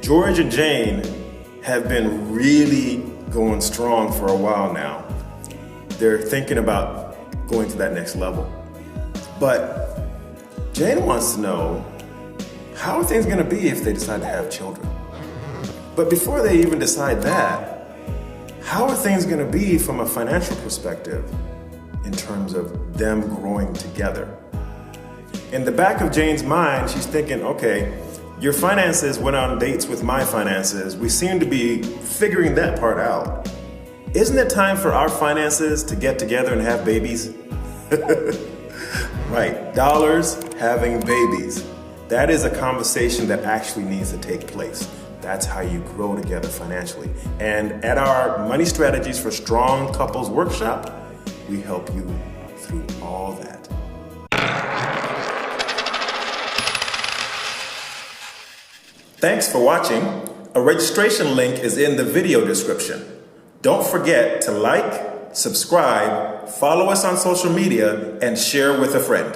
George and Jane have been really going strong for a while now. They're thinking about going to that next level. But Jane wants to know, how are things going to be if they decide to have children? But before they even decide that, how are things going to be from a financial perspective in terms of them growing together? In the back of Jane's mind, she's thinking, okay, your finances went on dates with my finances. We seem to be figuring that part out. Isn't it time for our finances to get together and have babies? Right, dollars having babies. That is a conversation that actually needs to take place. That's how you grow together financially. And at our Money Strategies for Strong Couples workshop, we help you through all that. Thanks for watching. A registration link is in the video description. Don't forget to like, subscribe, follow us on social media, and share with a friend.